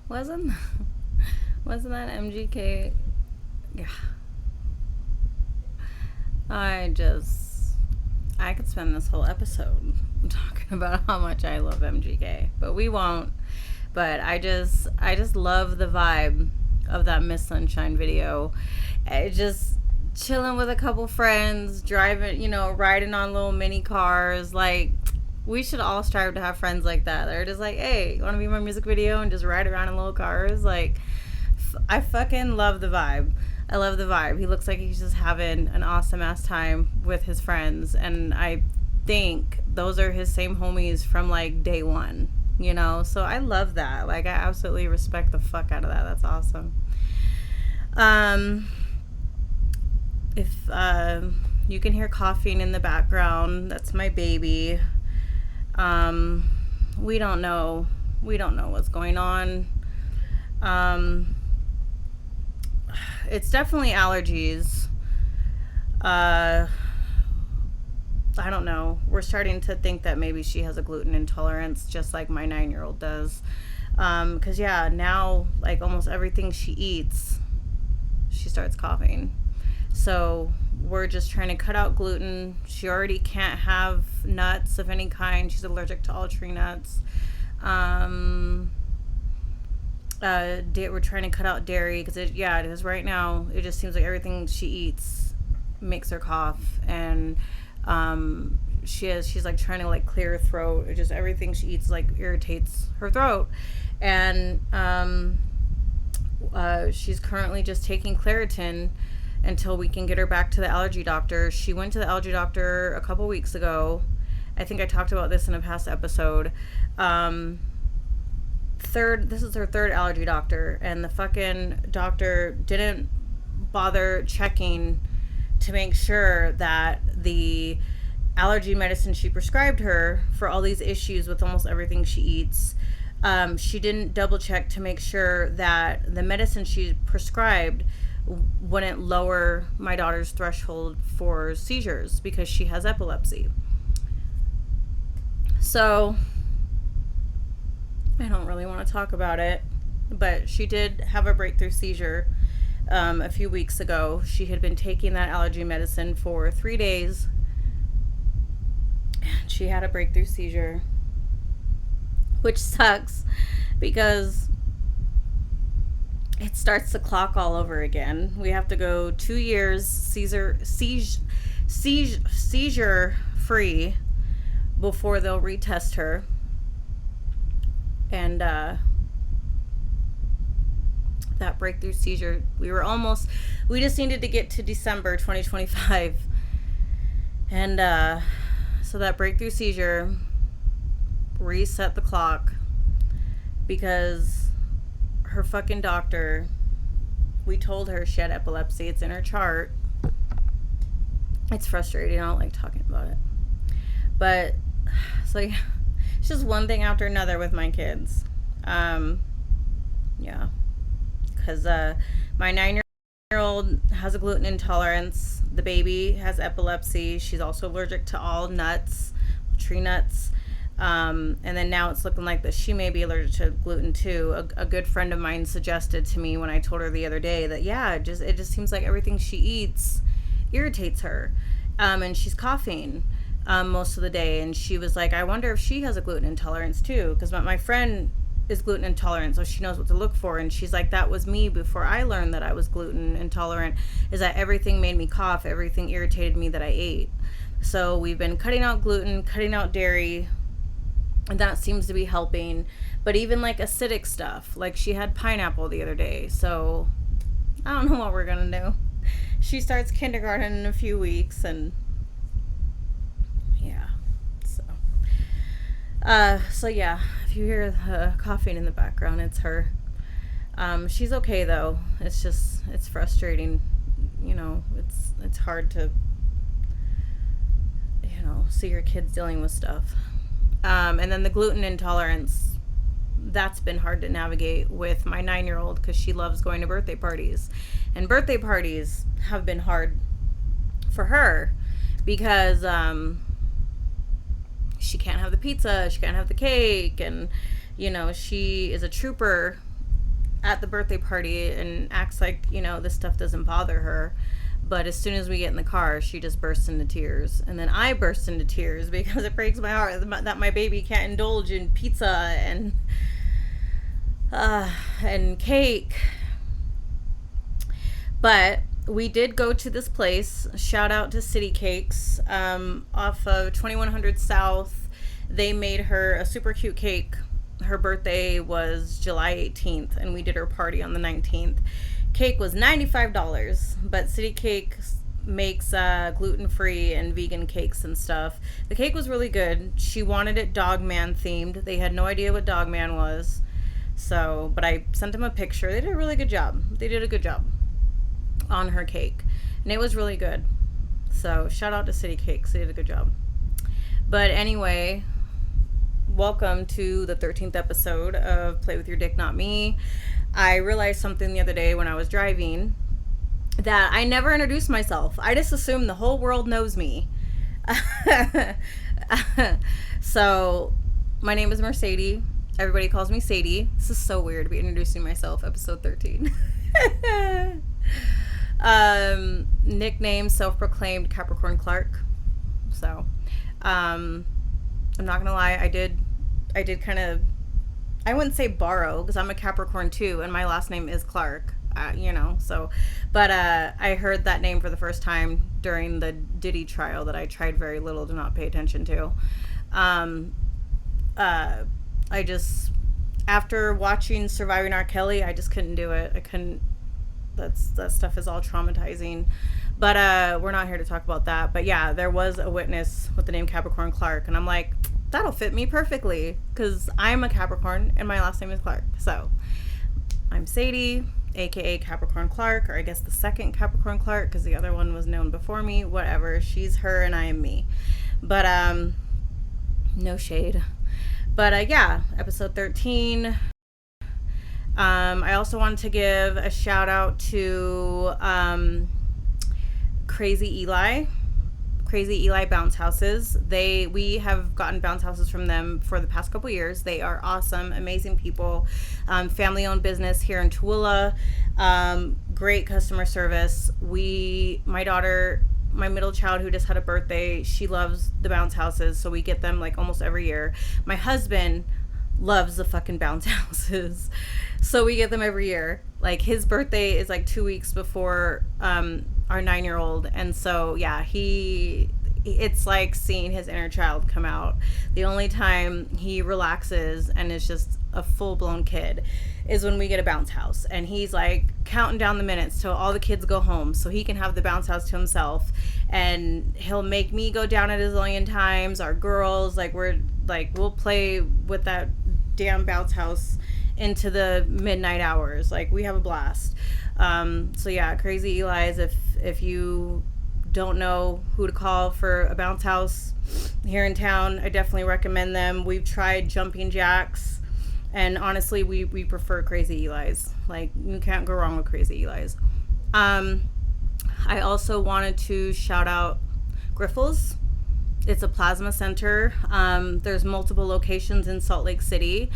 wasn't wasn't that MGK? Yeah. I could spend this whole episode talking about how much I love MGK, but we won't. But I just love the vibe of that Miss Sunshine video. It just chilling with a couple friends, driving, riding on little mini cars. Like, we should all strive to have friends like that. They're just like, hey, you want to be in my music video and just ride around in little cars? Like, I fucking love the vibe. I love the vibe. He looks like he's just having an awesome ass time with his friends, and I think those are his same homies from like day one. So I love that. Like, I absolutely respect the fuck out of that. That's awesome. Um, if you can hear coughing in the background, that's my baby. Um, we don't know. We don't know what's going on. Um, it's definitely allergies. Uh, I don't know. We're starting to think that maybe she has a gluten intolerance, just like my 9-year-old does. Because, yeah, now, like, almost everything she eats, she starts coughing. So we're just trying to cut out gluten. She already can't have nuts of any kind. She's allergic to all tree nuts. We're trying to cut out dairy because it is right now. It just seems like everything she eats makes her cough, and she's like trying to like clear her throat. It just everything she eats like irritates her throat, and she's currently just taking Claritin until we can get her back to the allergy doctor. She went to the allergy doctor a couple weeks ago. I think I talked about this in a past episode. This is her third allergy doctor, and the fucking doctor didn't bother checking to make sure that the allergy medicine she prescribed her for all these issues with almost everything she eats, she didn't double check to make sure that the medicine she prescribed wouldn't lower my daughter's threshold for seizures because she has epilepsy. So I don't really want to talk about it, but she did have a breakthrough seizure a few weeks ago. She had been taking that allergy medicine for 3 days, and she had a breakthrough seizure, which sucks because it starts the clock all over again. We have to go 2 years seizure free before they'll retest her. And that breakthrough seizure, we just needed to get to December 2025. And so that breakthrough seizure reset the clock because her fucking doctor, we told her she had epilepsy. It's in her chart. It's frustrating. I don't like talking about it. But, so yeah. It's just one thing after another with my kids. Yeah. Because my 9-year-old has a gluten intolerance. The baby has epilepsy. She's also allergic to all nuts, tree nuts. And then now it's looking like that she may be allergic to gluten too. A good friend of mine suggested to me when I told her the other day that, yeah, it just seems like everything she eats irritates her. And she's coughing. Most of the day, and she was like, I wonder if she has a gluten intolerance too, because my friend is gluten intolerant, so she knows what to look for. And she's like, that was me before I learned that I was gluten intolerant, is that everything made me cough, everything irritated me that I ate. So we've been cutting out gluten, cutting out dairy, and that seems to be helping. But even like acidic stuff, like she had pineapple the other day, so I don't know what we're gonna do. She starts kindergarten in a few weeks, and so yeah, if you hear the coughing in the background, it's her. She's okay though. It's frustrating. It's hard to, see your kids dealing with stuff. And then the gluten intolerance, that's been hard to navigate with my 9-year-old because she loves going to birthday parties. And birthday parties have been hard for her because, she can't have the pizza, she can't have the cake, and she is a trooper at the birthday party and acts like, this stuff doesn't bother her. But as soon as we get in the car, she just bursts into tears. And then I burst into tears because it breaks my heart that my baby can't indulge in pizza and cake. But we did go to this place. Shout out to City Cakes off of 2100 South. They made her a super cute cake. Her birthday was July 18th, and we did her party on the 19th. Cake was $95, but City Cakes makes gluten-free and vegan cakes and stuff. The cake was really good. She wanted it Dogman themed. They had no idea what Dogman was. So, but I sent them a picture. They did a really good job. They did a good job on her cake, and it was really good. So, shout out to City Cakes. They did a good job. But anyway, welcome to the 13th episode of Play With Your Dick, Not Me. I realized something the other day when I was driving, that I never introduced myself. I just assume the whole world knows me. So, my name is Mercedes. Everybody calls me Sadie. This is so weird to be introducing myself, episode 13. Nickname, self-proclaimed Capricorn Clark. So, I'm not gonna lie, I did kind of, I wouldn't say borrow, because I'm a Capricorn too, and my last name is Clark, so, but I heard that name for the first time during the Diddy trial that I tried very little to not pay attention to. I just, after watching Surviving R. Kelly, I just couldn't do it. I couldn't, that stuff is all traumatizing. But we're not here to talk about that. But yeah, there was a witness with the name Capricorn Clark, and I'm like, that'll fit me perfectly, because I'm a Capricorn and my last name is Clark. So I'm Sadie, aka Capricorn Clark, or I guess the second Capricorn Clark, because the other one was known before me. Whatever, she's her and I am me. But no shade. But yeah, episode 13. I also wanted to give a shout out to Crazy Eli Bounce Houses. We have gotten bounce houses from them for the past couple years. They are awesome, amazing people. Family owned business here in Tooele. Great customer service. My daughter, my middle child who just had a birthday, she loves the bounce houses, so we get them like almost every year. My husband loves the fucking bounce houses, so we get them every year. Like, his birthday is like 2 weeks before our 9-year-old, and so yeah, it's like seeing his inner child come out. The only time he relaxes and is just a full-blown kid is when we get a bounce house, and he's like counting down the minutes till all the kids go home so he can have the bounce house to himself. And he'll make me go down it a zillion times. Our girls, we'll play with that damn bounce house into the midnight hours. Like, we have a blast. So yeah, Crazy Eli's, if you don't know who to call for a bounce house here in town, I definitely recommend them. We've tried Jumping Jacks, and honestly, we prefer Crazy Eli's. Like, you can't go wrong with Crazy Eli's. I also wanted to shout out Griffles. It's a plasma center. There's multiple locations in Salt Lake City.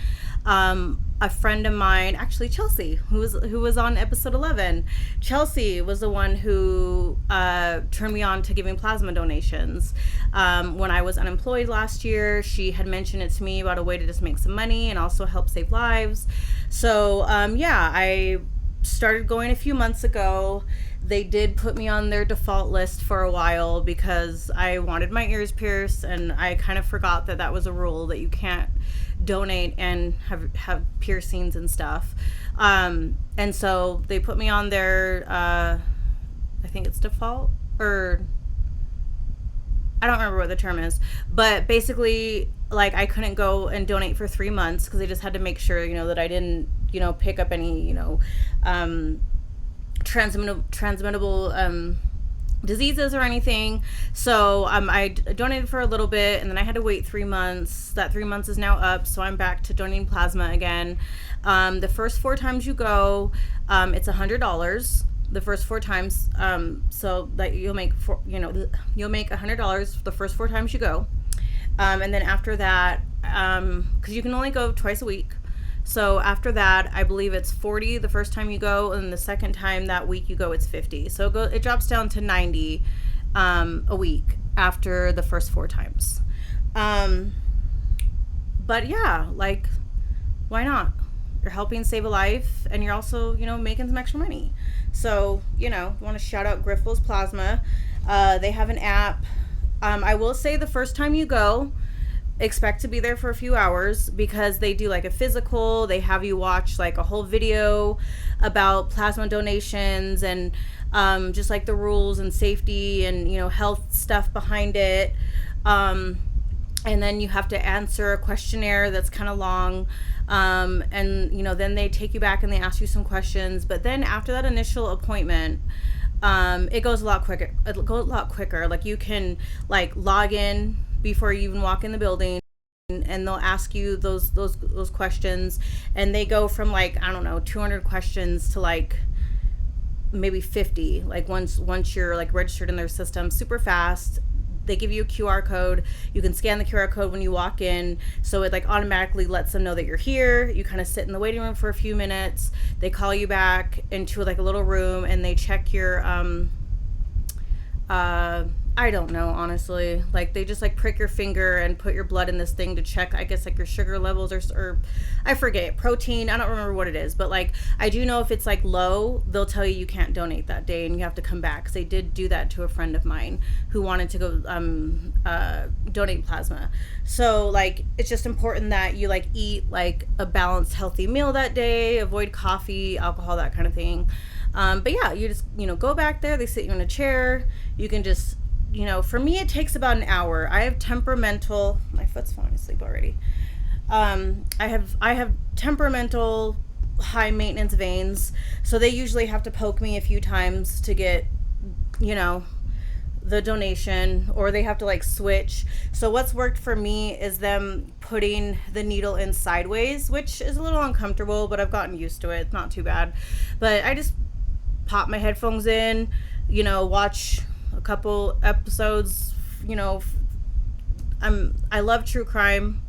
A friend of mine, actually Chelsea, who was on episode 11. Chelsea was the one who turned me on to giving plasma donations. When I was unemployed last year, she had mentioned it to me about a way to just make some money and also help save lives. So yeah, I started going a few months ago. They did put me on their default list for a while because I wanted my ears pierced, and I kind of forgot that was a rule, that you can't donate and have piercings and stuff. And so they put me on their, I think it's default, or I don't remember what the term is, but basically, like, I couldn't go and donate for 3 months because they just had to make sure, that I didn't, pick up any, transmittable diseases or anything. So I donated for a little bit, and then I had to wait 3 months. That 3 months is now up, so I'm back to donating plasma again. The first 4 times you go, it's $100. The first 4 times, so that you'll make $100 the first 4 times you go. And then after that, because you can only go twice a week. So after that, I believe it's 40 the first time you go, and the second time that week you go, it's 50. So it drops down to 90 a week after the first 4 times. But yeah, like, why not? You're helping save a life, and you're also, making some extra money. So, want to shout out Grifols Plasma. They have an app. I will say the first time you go, expect to be there for a few hours, because they do like a physical. They have you watch like a whole video about plasma donations, and just like the rules and safety and health stuff behind it. And then you have to answer a questionnaire that's kind of long, and then they take you back and they ask you some questions. But then after that initial appointment, it goes a lot quicker. Like, you can like log in before you even walk in the building, and they'll ask you those questions, and they go from like, I don't know, 200 questions to like maybe 50, like once you're like registered in their system, super fast. They give you a QR code. You can scan the QR code when you walk in, so it like automatically lets them know that you're here. You kind of sit in the waiting room for a few minutes. They call you back into like a little room, and they check your I don't know, honestly. Like, they just like prick your finger and put your blood in this thing to check, I guess, like your sugar levels, or I forget, protein. I don't remember what it is, but like, I do know if it's like low, they'll tell you can't donate that day and you have to come back. 'Cause they did do that to a friend of mine who wanted to go donate plasma. So like, it's just important that you like eat like a balanced, healthy meal that day, avoid coffee, alcohol, that kind of thing. But yeah, you just, go back there. They sit you in a chair. You can just, for me, it takes about an hour. I have temperamental, my foot's falling asleep already. I have temperamental high maintenance veins. So they usually have to poke me a few times to get, the donation, or they have to like switch. So what's worked for me is them putting the needle in sideways, which is a little uncomfortable, but I've gotten used to it. It's not too bad. But I just pop my headphones in, watch a couple episodes. I love true crime,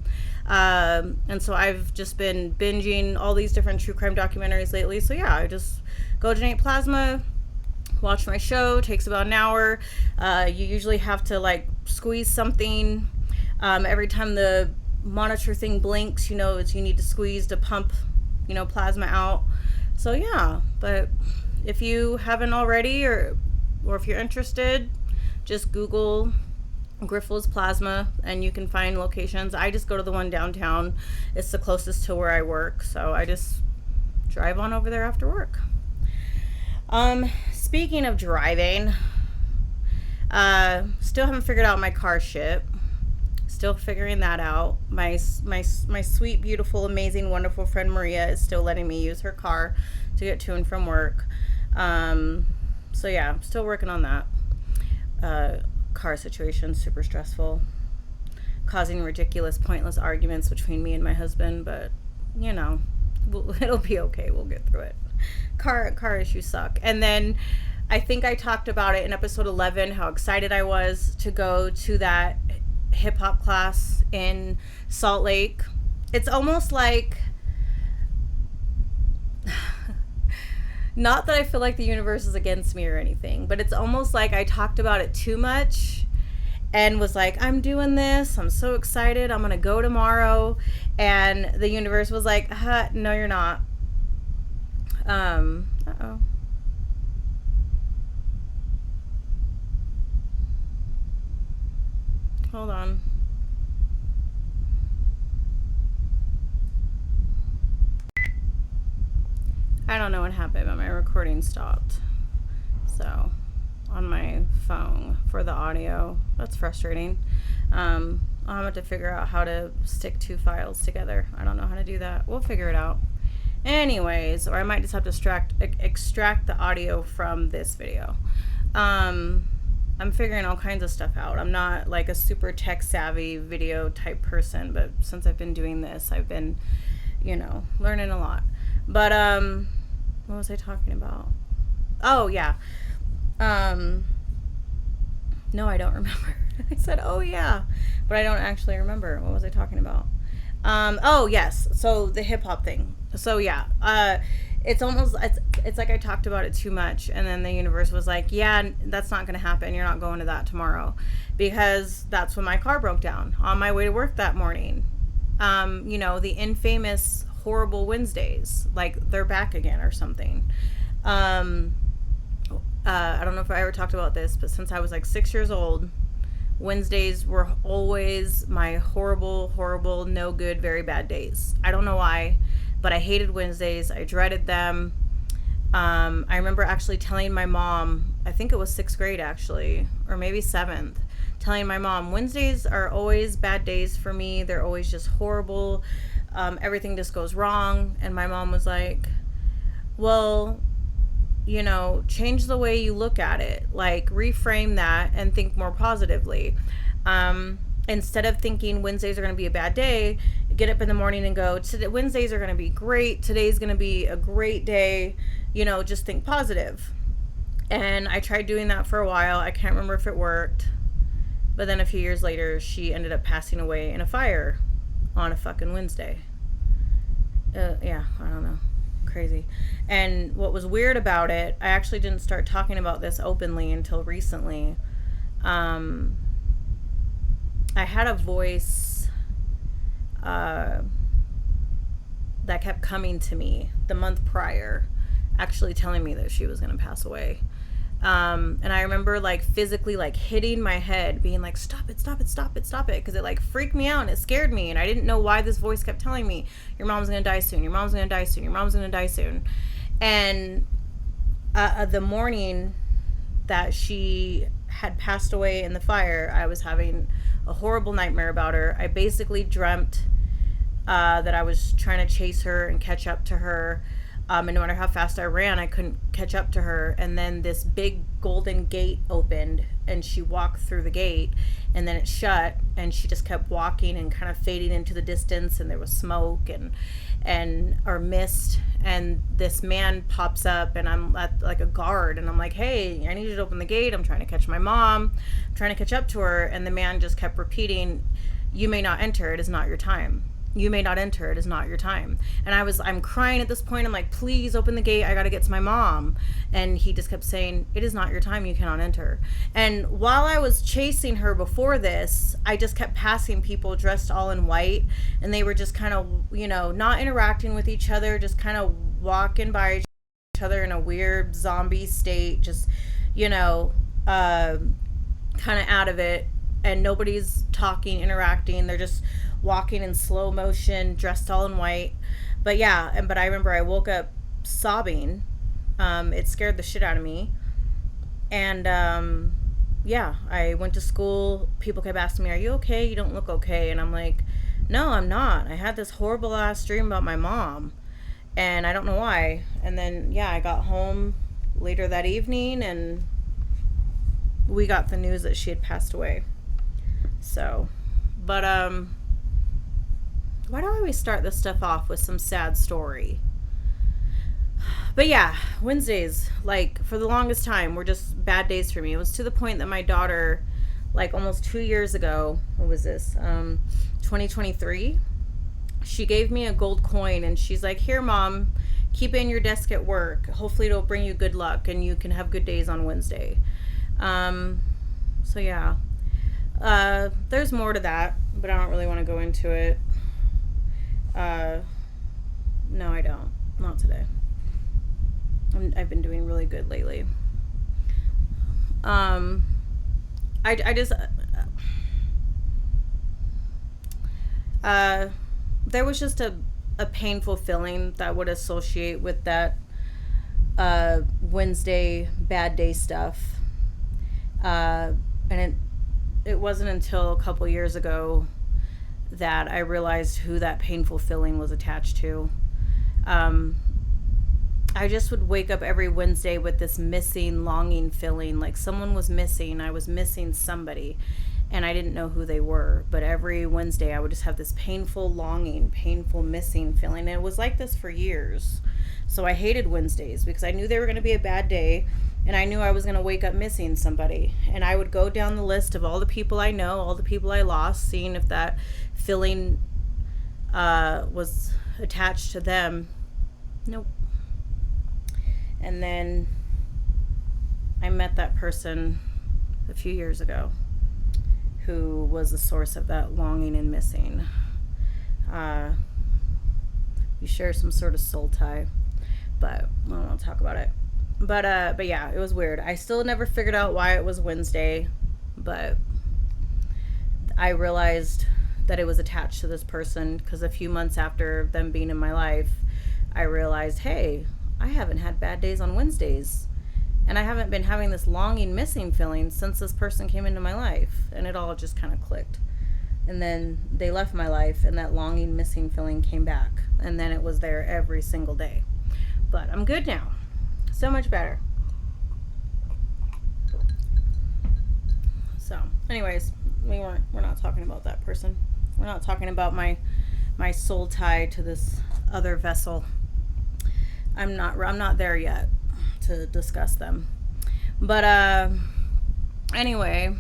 and so I've just been binging all these different true crime documentaries lately. So yeah, I just go donate plasma, watch my show. Takes about an hour. You usually have to like squeeze something every time the monitor thing blinks. You need to squeeze to pump plasma out. So yeah, but if you haven't already, or if you're interested, just Google Grifols Plasma and you can find locations. I just go to the one downtown. It's the closest to where I work, so I just drive on over there after work. Speaking of driving, still haven't figured out my car shit. Still figuring that out. My sweet, beautiful, amazing, wonderful friend Maria is still letting me use her car to get to and from work. So yeah, I'm still working on that. Car situation, super stressful, causing ridiculous, pointless arguments between me and my husband, but it'll be okay. We'll get through it. Car issues suck. And then I think I talked about it in episode 11, how excited I was to go to that hip hop class in Salt Lake. It's almost like, not that I feel like the universe is against me or anything, but it's almost like I talked about it too much and was like, I'm doing this, I'm so excited, I'm gonna go tomorrow, and the universe was like, no, you're not. Uh-oh. Hold on. I don't know what happened, but my recording stopped. So, on my phone for the audio. That's frustrating. I'll have to figure out how to stick two files together. I don't know how to do that. We'll figure it out. Anyways, or I might just have to extract the audio from this video. I'm figuring all kinds of stuff out. I'm not like a super tech savvy video type person, but since I've been doing this, I've been, learning a lot. But what was I talking about? Oh yeah. No, I don't remember. I said, oh yeah, but I don't actually remember. What was I talking about? Oh yes, so the hip hop thing. So yeah, it's almost it's like I talked about it too much, and then the universe was like, yeah, that's not gonna happen. You're not going to that tomorrow, because that's when my car broke down on my way to work that morning. The infamous horrible Wednesdays, like they're back again or something. Um, I don't know if I ever talked about this, but since I was like 6 years old, Wednesdays were always my horrible, horrible, no good, very bad days. I don't know why, but I hated Wednesdays. I dreaded them. I remember actually telling my mom, I think it was sixth grade actually, or maybe seventh, telling my mom, Wednesdays are always bad days for me. They're always just horrible. Everything just goes wrong. And my mom was like, well, change the way you look at it. Like, reframe that and think more positively. Instead of thinking Wednesdays are going to be a bad day, get up in the morning and go, Wednesdays are going to be great. Today's going to be a great day. Just think positive. And I tried doing that for a while. I can't remember if it worked. But then a few years later, she ended up passing away in a fire on a fucking Wednesday. Yeah, I don't know. Crazy. And what was weird about it, I actually didn't start talking about this openly until recently. I had a voice that kept coming to me the month prior, actually telling me that she was going to pass away. And I remember like physically like hitting my head, being like, stop it, stop it, stop it, stop it. Cause it like freaked me out and it scared me. And I didn't know why this voice kept telling me, your mom's going to die soon. Your mom's going to die soon. Your mom's going to die soon. And, the morning that she had passed away in the fire, I was having a horrible nightmare about her. I basically dreamt, that I was trying to chase her and catch up to her. And no matter how fast I ran, I couldn't catch up to her. And then this big golden gate opened and she walked through the gate and then it shut and she just kept walking and kind of fading into the distance, and there was smoke or mist, and this man pops up and I'm at like a guard and I'm like, hey, I need you to open the gate. I'm trying to catch my mom. I'm trying to catch up to her. And the man just kept repeating, you may not enter. It is not your time. You may not enter. It is not your time. And I'm crying at this point. I'm like, please open the gate. I got to get to my mom. And he just kept saying, it is not your time. You cannot enter. And while I was chasing her before this, I just kept passing people dressed all in white. And they were just kind of, not interacting with each other, just kind of walking by each other in a weird zombie state, just, kind of out of it. And nobody's talking, interacting. They're just walking in slow motion, dressed all in white. But yeah, but I remember I woke up sobbing. It scared the shit out of me. And yeah, I went to school. People kept asking me, are you okay? You don't look okay. And I'm like, no, I'm not. I had this horrible ass dream about my mom. And I don't know why. And then, yeah, I got home later that evening and we got the news that she had passed away. So, but why do I always start this stuff off with some sad story? But yeah, Wednesdays, like, for the longest time, were just bad days for me. It was to the point that my daughter, like, almost 2 years ago, what was this, 2023, she gave me a gold coin, and she's like, here, Mom, keep it in your desk at work. Hopefully it'll bring you good luck, and you can have good days on Wednesday. So yeah. There's more to that, but I don't really want to go into it. No, I don't. Not today. I've been doing really good lately. I just, there was just a painful feeling that I would associate with that, Wednesday bad day stuff. And it wasn't until a couple years ago that I realized who that painful feeling was attached to. I just would wake up every Wednesday with this missing, longing feeling, like someone was missing. I was missing somebody, and I didn't know who they were. But every Wednesday, I would just have this painful, longing, painful, missing feeling. And it was like this for years. So I hated Wednesdays because I knew they were going to be a bad day, and I knew I was going to wake up missing somebody. And I would go down the list of all the people I know, all the people I lost, seeing if that feeling was attached to them. Nope. And then I met that person a few years ago who was the source of that longing and missing. We share some sort of soul tie, but I don't want to talk about it. But yeah, it was weird. I still never figured out why it was Wednesday, but I realized that it was attached to this person because a few months after them being in my life, I realized, hey, I haven't had bad days on Wednesdays. And I haven't been having this longing, missing feeling since this person came into my life. And it all just kind of clicked. And then they left my life, and that longing, missing feeling came back. And then it was there every single day. But I'm good now. So much better. So, anyways, we're not talking about that person. We're not talking about my soul tie to this other vessel. I'm not there yet to discuss them. But anyway,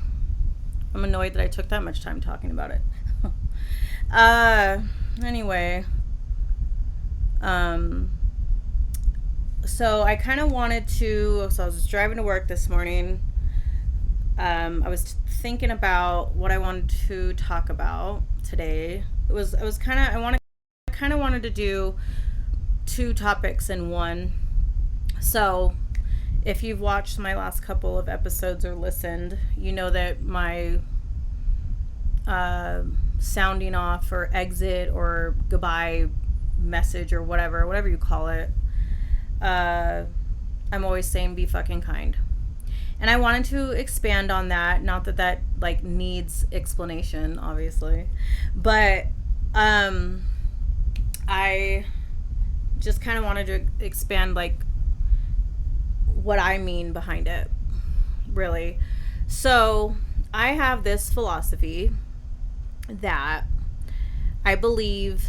I'm annoyed that I took that much time talking about it. Anyway, so I kind of wanted to, so I was just driving to work this morning. I was thinking about what I wanted to talk about today. I kind of wanted to do two topics in one. So if you've watched my last couple of episodes or listened, you know that my sounding off or exit or goodbye message or whatever you call it, I'm always saying be fucking kind. And I wanted to expand on that, not that like needs explanation, obviously, but I just kind of wanted to expand like what I mean behind it, really. So I have this philosophy that I believe,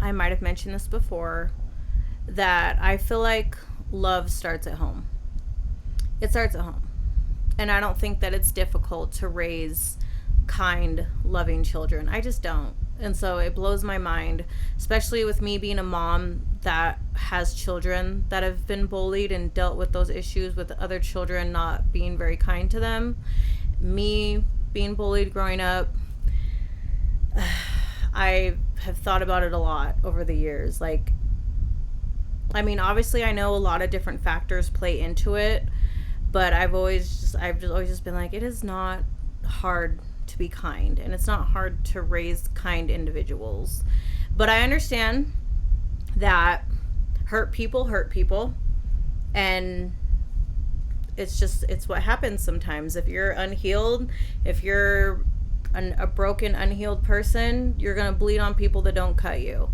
I might have mentioned this before, that I feel like love starts at home. It starts at home. And I don't think that it's difficult to raise kind, loving children. I just don't. And so it blows my mind, especially with me being a mom that has children that have been bullied and dealt with those issues with other children not being very kind to them. Me being bullied growing up, I have thought about it a lot over the years. Like, I mean, obviously I know a lot of different factors play into it, but I've always just been like, it is not hard to be kind, and it's not hard to raise kind individuals. But I understand that hurt people, and it's what happens sometimes. If you're unhealed, if you're a broken, unhealed person, you're gonna bleed on people that don't cut you.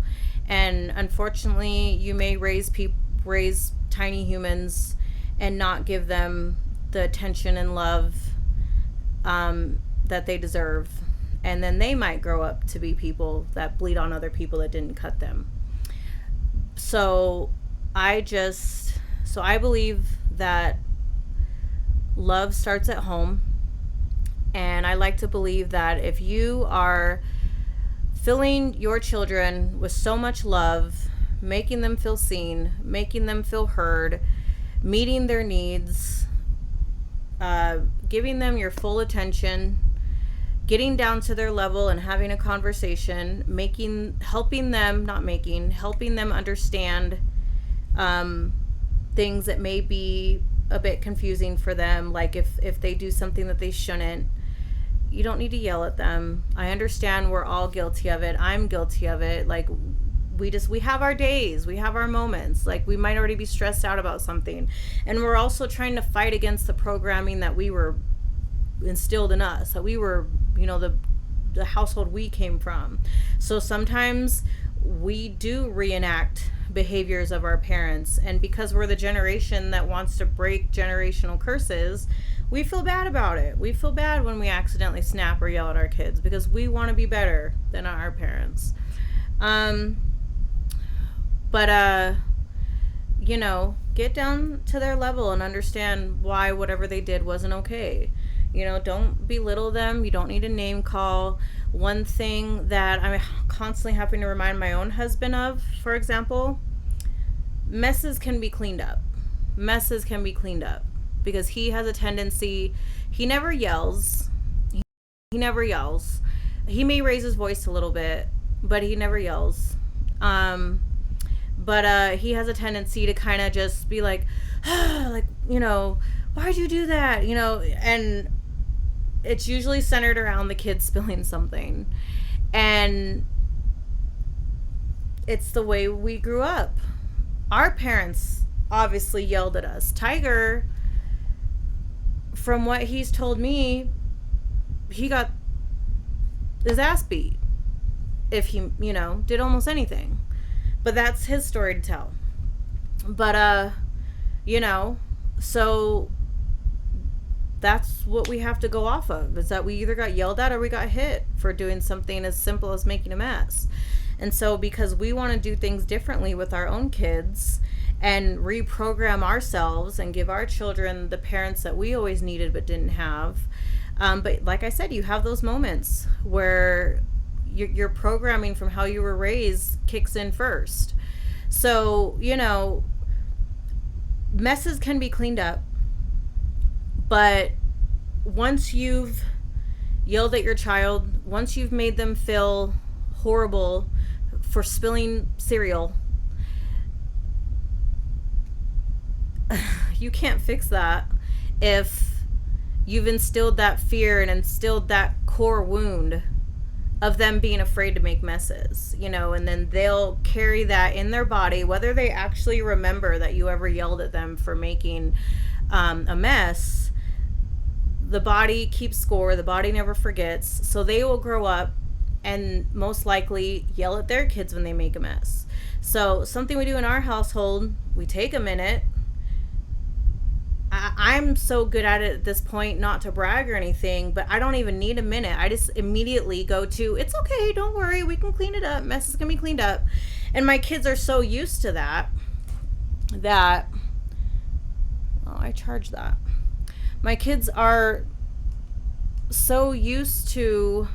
And unfortunately, you may raise tiny humans and not give them the attention and love that they deserve. And then they might grow up to be people that bleed on other people that didn't cut them. So I believe that love starts at home. And I like to believe that if you are filling your children with so much love, making them feel seen, making them feel heard, meeting their needs, giving them your full attention, getting down to their level and having a conversation, helping them understand things that may be a bit confusing for them, like if they do something that they shouldn't. You don't need to yell at them. I understand we're all guilty of it. I'm guilty of it. Like, we have our days, we have our moments. Like, we might already be stressed out about something, and we're also trying to fight against the programming that we were instilled in us, that we were, the household we came from. So sometimes we do reenact behaviors of our parents, and because we're the generation that wants to break generational curses, we feel bad about it. We feel bad when we accidentally snap or yell at our kids because we want to be better than our parents. get down to their level and understand why whatever they did wasn't okay. Don't belittle them. You don't need a name call. One thing that I'm constantly having to remind my own husband of, for example, messes can be cleaned up. Messes can be cleaned up because he has a tendency, he never yells. He never yells. He may raise his voice a little bit, but he never yells. But he has a tendency to kind of just be like, like, why'd you do that? And it's usually centered around the kids spilling something. And it's the way we grew up. Our parents obviously yelled at us. Tiger, from what he's told me, he got his ass beat if he, did almost anything. But that's his story to tell. But, so that's what we have to go off of, is that we either got yelled at or we got hit for doing something as simple as making a mess. And so because we want to do things differently with our own kids and reprogram ourselves and give our children the parents that we always needed but didn't have. But like I said, you have those moments where your programming from how you were raised kicks in first. So, messes can be cleaned up. But once you've yelled at your child, once you've made them feel horrible for spilling cereal, you can't fix that if you've instilled that fear and instilled that core wound of them being afraid to make messes, and then they'll carry that in their body, whether they actually remember that you ever yelled at them for making a mess. The body keeps score. The body never forgets. So they will grow up and most likely yell at their kids when they make a mess. So something we do in our household, we take a minute. I'm so good at it at this point, not to brag or anything, but I don't even need a minute. I just immediately go to, it's okay, don't worry, we can clean it up. Messes can be cleaned up. And my kids are so used to that, I charge that. My kids are so used to,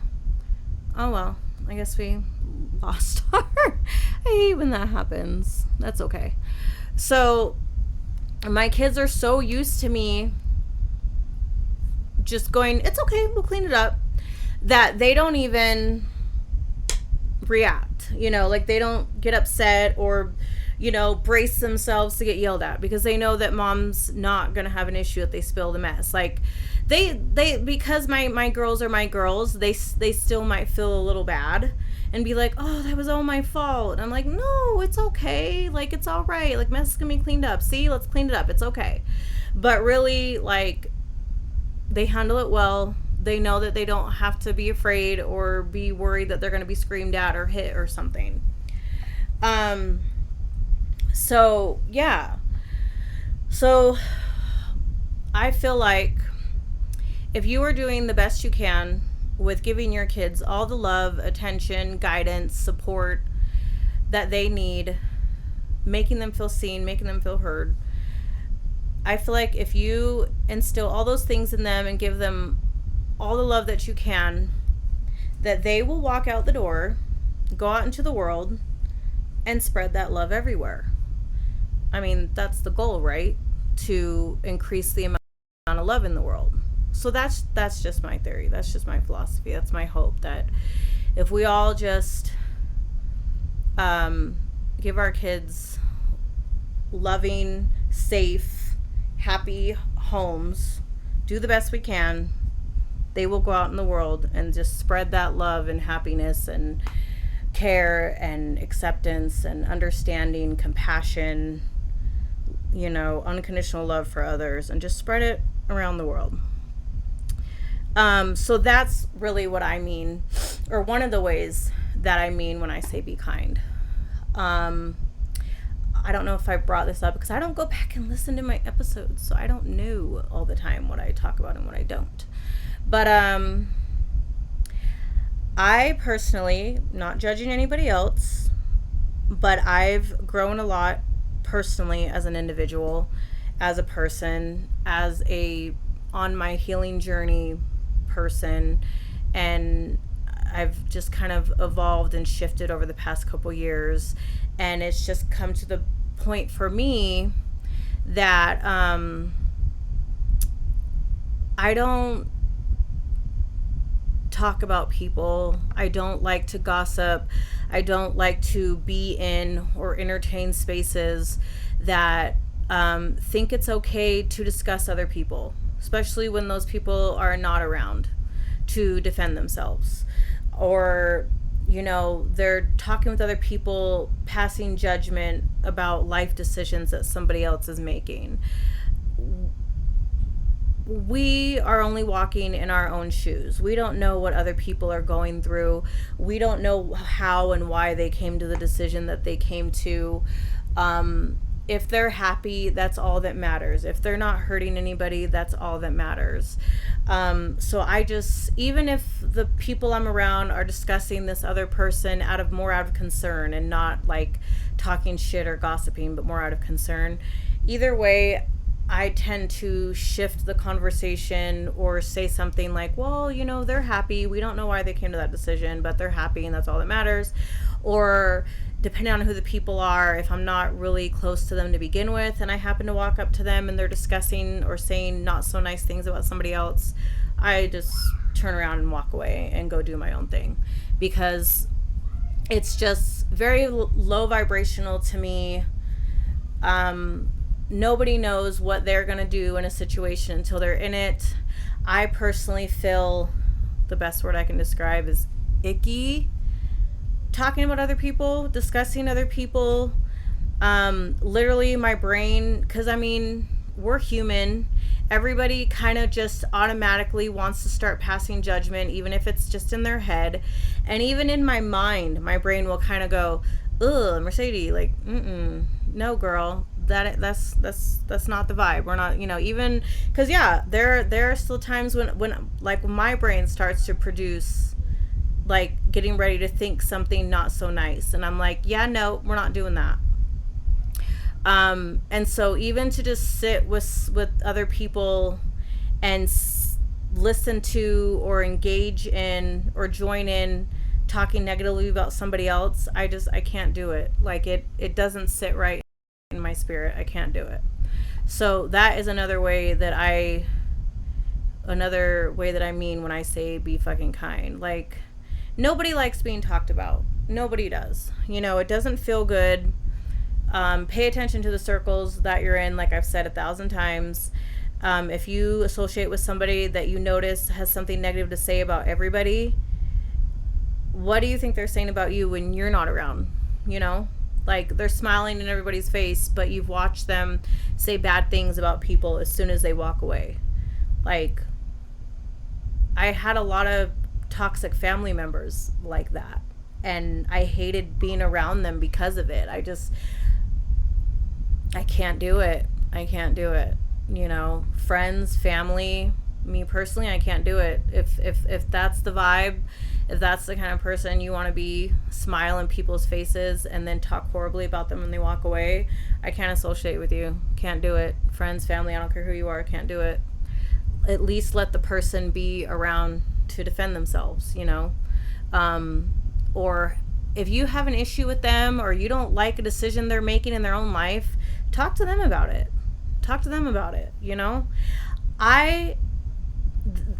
I guess we lost our, I hate when that happens. That's okay. So my kids are so used to me just going, it's okay, we'll clean it up, that they don't even react, like they don't get upset or, brace themselves to get yelled at, because they know that mom's not going to have an issue if they spill the mess. Like they because my girls are my girls, they still might feel a little bad and be like, oh, that was all my fault. And I'm like, no, it's okay. Like, it's all right. Like, mess is going to be cleaned up. See, let's clean it up. It's okay. But really, like, they handle it well. They know that they don't have to be afraid or be worried that they're going to be screamed at or hit or something. So, yeah. So, I feel like if you are doing the best you can with giving your kids all the love, attention, guidance, support that they need, making them feel seen, making them feel heard, I feel like if you instill all those things in them and give them all the love that you can, that they will walk out the door, go out into the world, and spread that love everywhere. I mean, that's the goal, right? To increase the amount of love in the world. So that's just my theory. That's just my philosophy. That's my hope, that if we all just give our kids loving, safe, happy homes, do the best we can, they will go out in the world and just spread that love and happiness and care and acceptance and understanding, compassion, unconditional love for others, and just spread it around the world. So that's really what I mean, or one of the ways that I mean when I say be kind. I don't know if I brought this up because I don't go back and listen to my episodes, so I don't know all the time what I talk about and what I don't. But I personally, not judging anybody else, but I've grown a lot personally as an individual, as a person, as a on my healing journey person, and I've just kind of evolved and shifted over the past couple years, and it's just come to the point for me that I don't talk about people. I don't like to gossip. I don't like to be in or entertain spaces that think it's okay to discuss other people, especially when those people are not around to defend themselves, or they're talking with other people, passing judgment about life decisions that somebody else is making. We are only walking in our own shoes. We don't know what other people are going through. We don't know how and why they came to the decision that they came to. If they're happy, that's all that matters. If they're not hurting anybody, that's all that matters. So I just, even if the people I'm around are discussing this other person out of concern, and not like talking shit or gossiping, but more out of concern, either way, I tend to shift the conversation or say something like, well, they're happy. We don't know why they came to that decision, but they're happy and that's all that matters. Or depending on who the people are, if I'm not really close to them to begin with and I happen to walk up to them and they're discussing or saying not so nice things about somebody else, I just turn around and walk away and go do my own thing, because it's just very low vibrational to me. Nobody knows what they're going to do in a situation until they're in it. I personally feel, the best word I can describe is icky, talking about other people, discussing other people. Literally my brain, because we're human. Everybody kind of just automatically wants to start passing judgment, even if it's just in their head. And even in my mind, my brain will kind of go, ugh, Mercedes, like, no, girl, that's not the vibe. We're not, even, because there are still times when like my brain starts to produce, like, getting ready to think something not so nice, and I'm like, yeah, no, we're not doing that. And so even to just sit with other people and listen to or engage in or join in talking negatively about somebody else, I can't do it. Like, it doesn't sit right in my spirit. I can't do it. So that is another way that I mean when I say be fucking kind. Like, nobody likes being talked about. Nobody does. It doesn't feel good. Pay attention to the circles that you're in, like I've said 1,000 times. If you associate with somebody that you notice has something negative to say about everybody, what do you think they're saying about you when you're not around? Like, they're smiling in everybody's face, but you've watched them say bad things about people as soon as they walk away. Like, I had a lot of toxic family members like that, and I hated being around them because of it. I can't do it. Friends, family, me personally, I can't do it. If that's the vibe, if that's the kind of person you want to be, smile in people's faces and then talk horribly about them when they walk away, I can't associate with you. Can't do it. Friends, family, I don't care who you are, can't do it. At least let the person be around to defend themselves, or if you have an issue with them or you don't like a decision they're making in their own life, talk to them about it.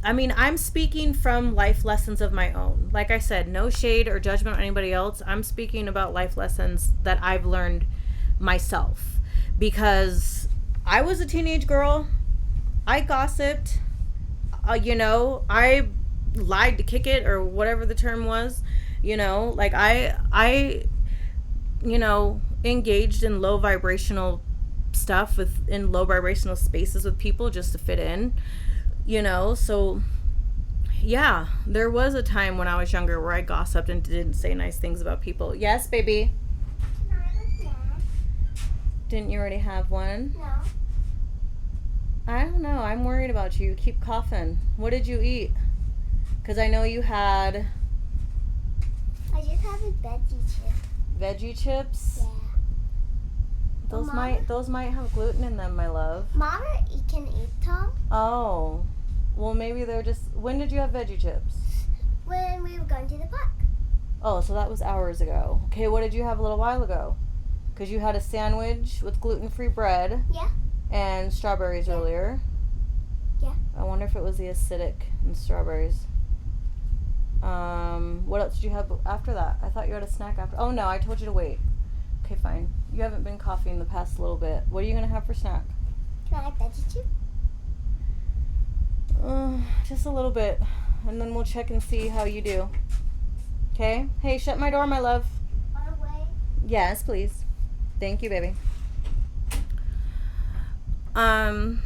I'm speaking from life lessons of my own. Like I said, no shade or judgment on anybody else. I'm speaking about life lessons that I've learned myself, because I was a teenage girl. I gossiped. I lied to kick it, or whatever the term was. Like, I engaged in low vibrational stuff in low vibrational spaces with people just to fit in. So yeah, there was a time when I was younger where I gossiped and didn't say nice things about people. Yes, baby? Can I have a snack? Didn't you already have one? No. I don't know. I'm worried about you. You keep coughing. What did you eat? Because I know you had... I just have a veggie chip. Veggie chips? Yeah. Those might have gluten in them, my love. Mama can eat them. Oh. Well, maybe they're just... When did you have veggie chips? When we were going to the park. Oh, so that was hours ago. Okay, what did you have a little while ago? Because you had a sandwich with gluten-free bread. Yeah. And strawberries earlier. Yeah. I wonder if it was the acidic and strawberries. What else did you have after that? I thought you had a snack after. Oh, no, I told you to wait. Okay, fine. You haven't been coughing the past little bit. What are you going to have for snack? Can I have veggie chip? Just a little bit. And then we'll check and see how you do. Okay? Hey, shut my door, my love. On the way. Yes, please. Thank you, baby. What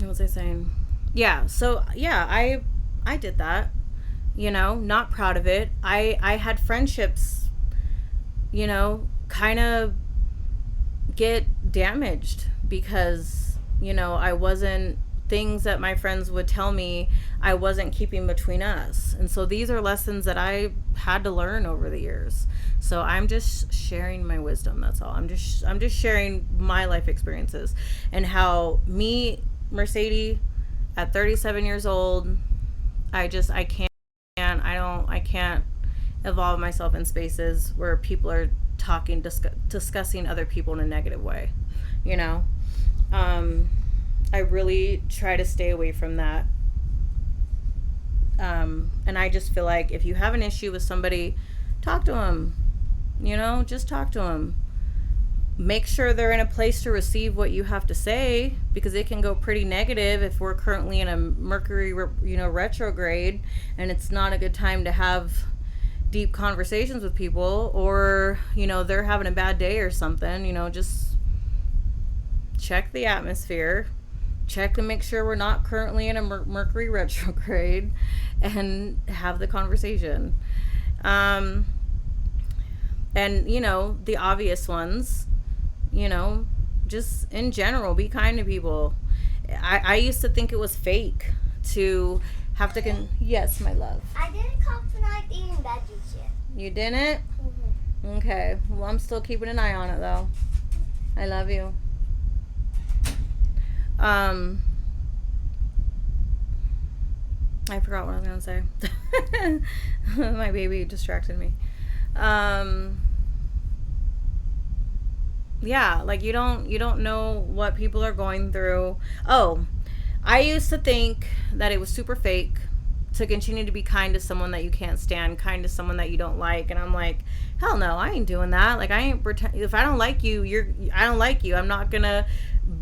was I saying? Yeah, so yeah, I did that. You know, not proud of it. I had friendships, you know, kind of get damaged because, you know, I wasn't, things that my friends would tell me I wasn't keeping between us. And so these are lessons that I had to learn over the years. So I'm just sharing my wisdom, that's all. I'm just sharing my life experiences and how me, Mercedes, at 37 years old, I can't evolve myself in spaces where people are talking, discussing other people in a negative way, you know. I really try to stay away from that. And I just feel like if you have an issue with somebody, talk to them, you know, just talk to them. Make sure they're in a place to receive what you have to say, because it can go pretty negative if we're currently in a Mercury, you know, retrograde, and it's not a good time to have deep conversations with people, or, you know, they're having a bad day or something. You know, just check the atmosphere, check to make sure we're not currently in a Mercury retrograde, and have the conversation. And, you know, the obvious ones, you know, just in general, be kind to people. I used to think it was fake to have to yes, my love. I didn't cough when I was eating veggie chip. You didn't? Mm-hmm. Okay. Well, I'm still keeping an eye on it, though. I love you. I forgot what I was going to say. My baby distracted me. Yeah, like you don't know what people are going through. Oh, I used to think that it was super fake to continue to be kind to someone that you can't stand, kind to someone that you don't like, and I'm like, hell no, I ain't doing that. Like, I ain't pretend. If I don't like you, I don't like you. I'm not gonna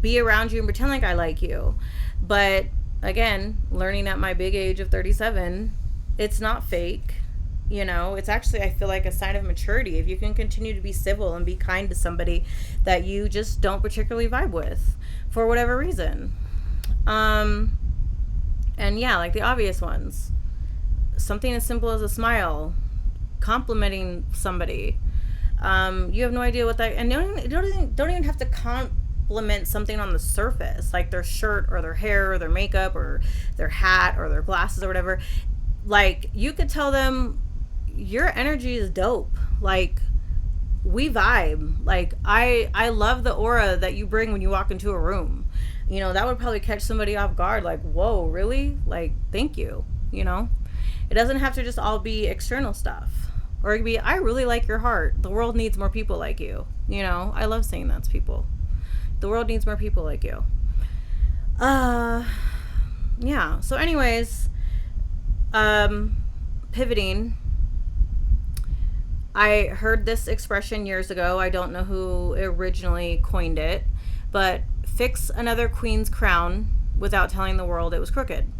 be around you and pretend like I like you. But again, learning at my big age of 37, it's not fake. You know, it's actually, I feel like, a sign of maturity if you can continue to be civil and be kind to somebody that you just don't particularly vibe with for whatever reason. And yeah, like the obvious ones. Something as simple as a smile, complimenting somebody. You have no idea what that, and don't even have to compliment something on the surface, like their shirt or their hair or their makeup or their hat or their glasses or whatever. Like, you could tell them, your energy is dope. Like, we vibe. Like, I love the aura that you bring when you walk into a room. You know, that would probably catch somebody off guard. Like, whoa, really? Like, thank you. You know, it doesn't have to just all be external stuff. Or it could be, I really like your heart. The world needs more people like you. You know, I love saying that to people. The world needs more people like you. Yeah. So anyways, pivoting. I heard this expression years ago. I don't know who originally coined it, but fix another queen's crown without telling the world it was crooked.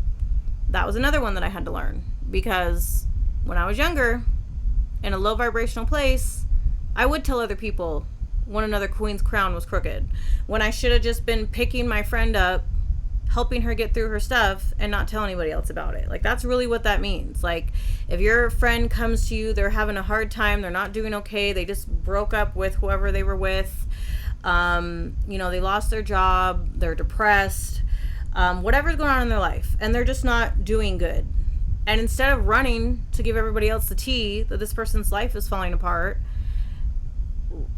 That was another one that I had to learn, because when I was younger, in a low vibrational place, I would tell other people when another queen's crown was crooked, when I should have just been picking my friend up, helping her get through her stuff, and not tell anybody else about it. Like, that's really what that means. Like, if your friend comes to you, they're having a hard time, they're not doing okay, they just broke up with whoever they were with, you know, they lost their job, they're depressed, whatever's going on in their life, and they're just not doing good. And instead of running to give everybody else the tea that this person's life is falling apart,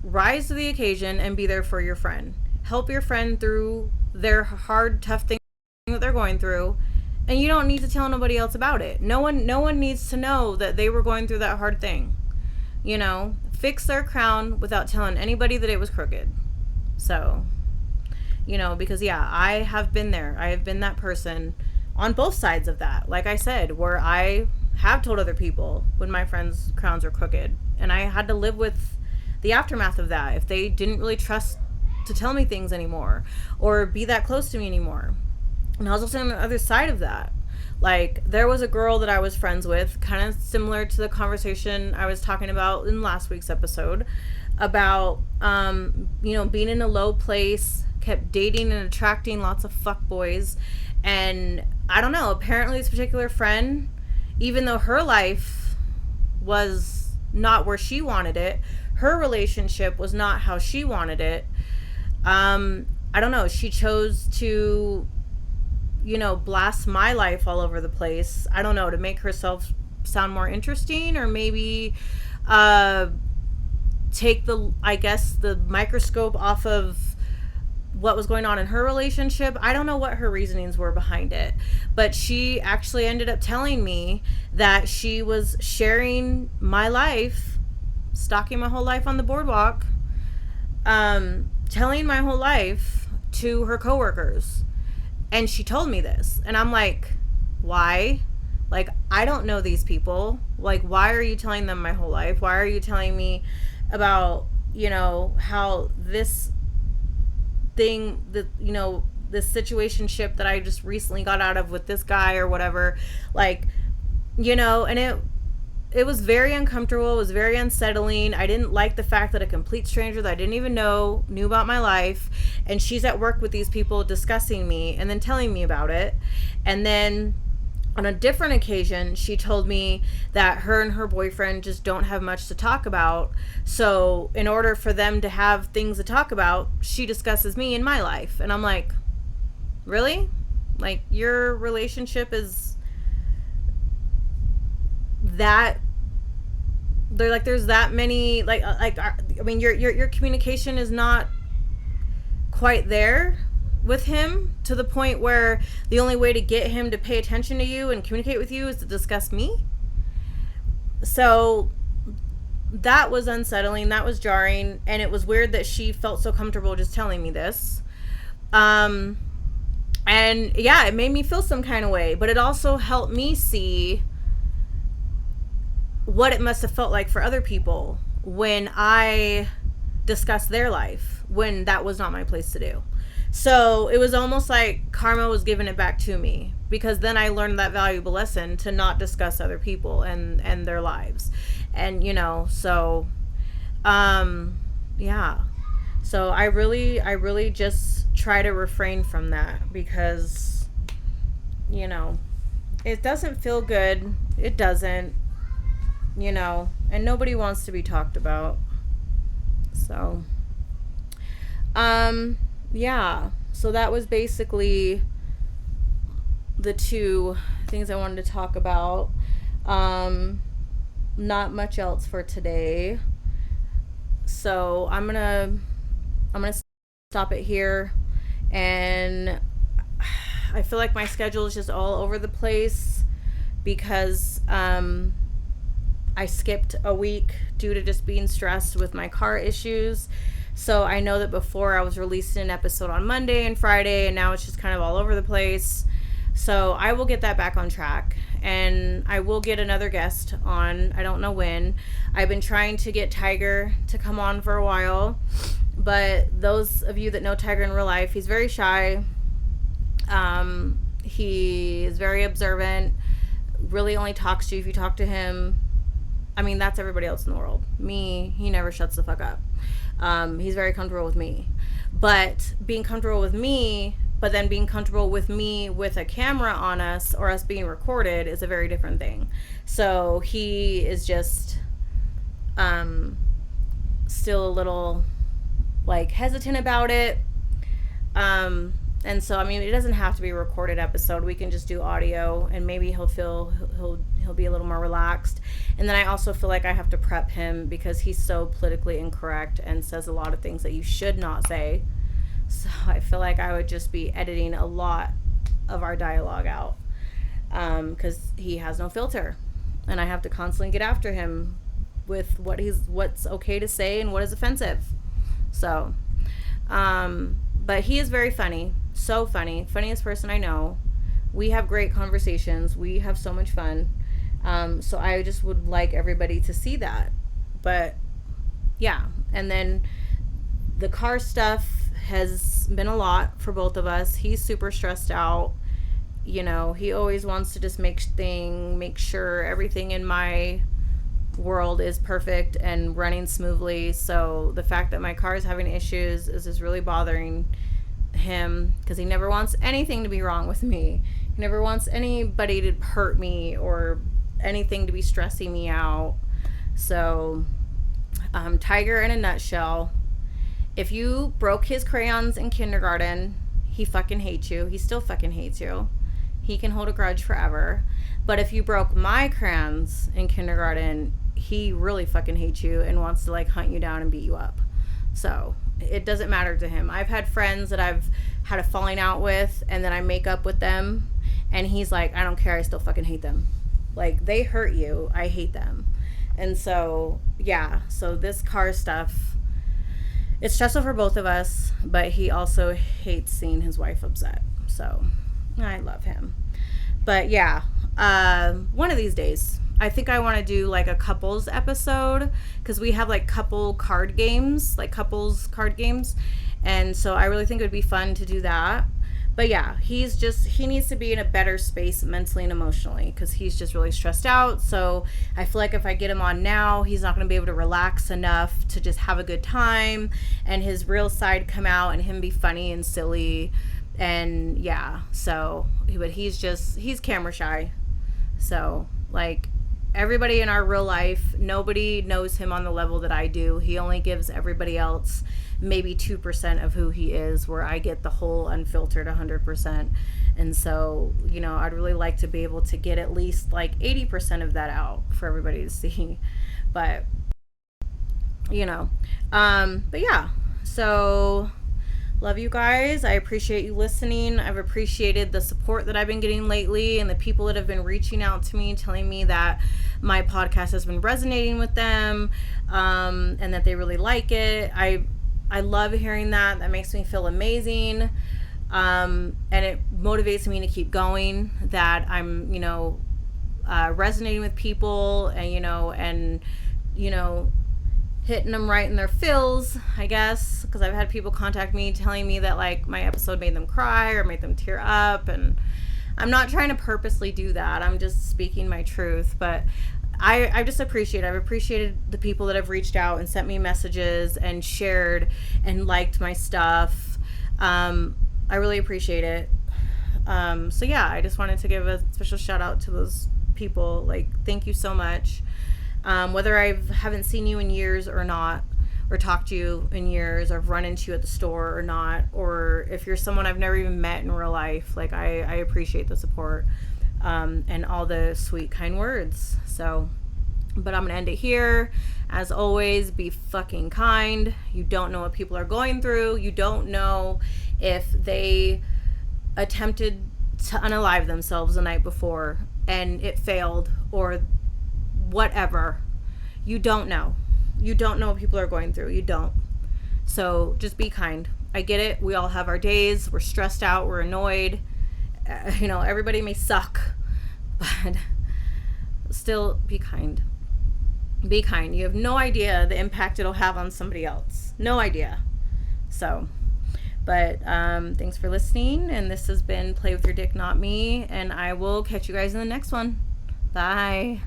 rise to the occasion and be there for your friend. Help your friend through their hard, tough thing that they're going through, and you don't need to tell nobody else about it. No one needs to know that they were going through that hard thing. Fix their crown without telling anybody that it was crooked. So, because I have been there. I have been that person on both sides of that. Like I said, where I have told other people when my friends' crowns were crooked, and I had to live with the aftermath of that if they didn't really trust to tell me things anymore or be that close to me anymore. And I was also on the other side of that. Like, there was a girl that I was friends with, kind of similar to the conversation I was talking about in last week's episode, about, being in a low place, kept dating and attracting lots of fuckboys. And I don't know, apparently this particular friend, even though her life was not where she wanted it, her relationship was not how she wanted it. I don't know, she chose to blast my life all over the place. I don't know, to make herself sound more interesting, or maybe take the microscope off of what was going on in her relationship. I don't know what her reasonings were behind it, but she actually ended up telling me that she was sharing my life, stalking my whole life on the boardwalk, telling my whole life to her coworkers. And she told me this. And I'm like, why? Like, I don't know these people. Like, why are you telling them my whole life? Why are you telling me about, how this thing that, this situationship that I just recently got out of with this guy or whatever. Like, and it was very uncomfortable. It was very unsettling. I didn't like the fact that a complete stranger that I didn't even know knew about my life, and she's at work with these people discussing me and then telling me about it. And then on a different occasion, she told me that her and her boyfriend just don't have much to talk about. So in order for them to have things to talk about, she discusses me and my life. And I'm like, really? Like, your relationship is that, they're like, there's that many, I mean, your communication is not quite there with him, to the point where the only way to get him to pay attention to you and communicate with you is to discuss me. So that was unsettling, that was jarring, and it was weird that she felt so comfortable just telling me this. And yeah, it made me feel some kind of way, but it also helped me see what it must have felt like for other people when I discussed their life, when that was not my place to do. So it was almost like karma was giving it back to me, because then I learned that valuable lesson to not discuss other people and their lives. And, so, yeah. So I really just try to refrain from that, because, it doesn't feel good. It doesn't, and nobody wants to be talked about. So, yeah, so that was basically the two things I wanted to talk about. Not much else for today. So I'm gonna stop it here. And I feel like my schedule is just all over the place, because I skipped a week due to just being stressed with my car issues. So I know that before I was releasing an episode on Monday and Friday, and now it's just kind of all over the place. So I will get that back on track, and I will get another guest on. I don't know when. I've been trying to get Tiger to come on for a while, but those of you that know Tiger in real life, he's very shy. He is very observant, really only talks to you if you talk to him. I mean, that's everybody else in the world. Me, he never shuts the fuck up. He's very comfortable with me. But being comfortable with me, but then being comfortable with me with a camera on us, or us being recorded, is a very different thing. So he is just still a little hesitant about it. And so, I mean, it doesn't have to be a recorded episode. We can just do audio, and maybe he'll be a little more relaxed. And then I also feel like I have to prep him because he's so politically incorrect and says a lot of things that you should not say. So I feel like I would just be editing a lot of our dialogue out because he has no filter, and I have to constantly get after him with what's okay to say and what is offensive. So, but he is very funny, so funny, funniest person I know. We have great conversations. We have so much fun. So I just would like everybody to see that. But yeah, and then the car stuff has been a lot for both of us. He's super stressed out. You know, he always wants to just make sure everything in my world is perfect and running smoothly. So the fact that my car is having issues is just really bothering him because he never wants anything to be wrong with me. He never wants anybody to hurt me or anything to be stressing me out. So, Tiger in a nutshell. If you broke his crayons in kindergarten, he fucking hates you. He still fucking hates you. He can hold a grudge forever. But if you broke my crayons in kindergarten, he really fucking hates you and wants to like hunt you down and beat you up. So it doesn't matter to him. I've had friends that I've had a falling out with and then I make up with them and he's like, I don't care, I still fucking hate them. Like, they hurt you, I hate them. And so, yeah, so this car stuff, it's stressful for both of us, but he also hates seeing his wife upset. So I love him. But yeah, one of these days, I think I want to do like a couples episode because we have like couples card games. And so I really think it would be fun to do that. But yeah, he needs to be in a better space mentally and emotionally because he's just really stressed out. So I feel like if I get him on now, he's not going to be able to relax enough to just have a good time and his real side come out and him be funny and silly. And yeah, so, but he's camera shy. So like everybody in our real life, nobody knows him on the level that I do. He only gives everybody else maybe 2% of who he is, where I get the whole unfiltered 100%. And so, you know, I'd really like to be able to get at least like 80% of that out for everybody to see. But, you know, but yeah, so love you guys. I appreciate you listening. I've appreciated the support that I've been getting lately and the people that have been reaching out to me, telling me that my podcast has been resonating with them, and that they really like it. I love hearing that. That makes me feel amazing. And it motivates me to keep going, that I'm, you know, resonating with people and, you know, hitting them right in their feels, I guess, because I've had people contact me telling me that like my episode made them cry or made them tear up, and I'm not trying to purposely do that. I'm just speaking my truth. But I've appreciated the people that have reached out and sent me messages and shared and liked my stuff. I really appreciate it. So yeah, I just wanted to give a special shout out to those people. Like, thank you so much. Whether I haven't seen you in years or not, or talked to you in years, or I've run into you at the store or not, or if you're someone I've never even met in real life, like I appreciate the support, and all the sweet, kind words. So, but I'm gonna end it here. As always, be fucking kind. You don't know what people are going through. You don't know if they attempted to unalive themselves the night before and it failed, or whatever. You don't know. You don't know what people are going through. You don't. So just be kind. I get it. We all have our days. We're stressed out. We're annoyed. Everybody may suck, but still be kind. Be kind. You have no idea the impact it'll have on somebody else. No idea. So, but thanks for listening. And this has been Play With Your Dick, Not Me. And I will catch you guys in the next one. Bye.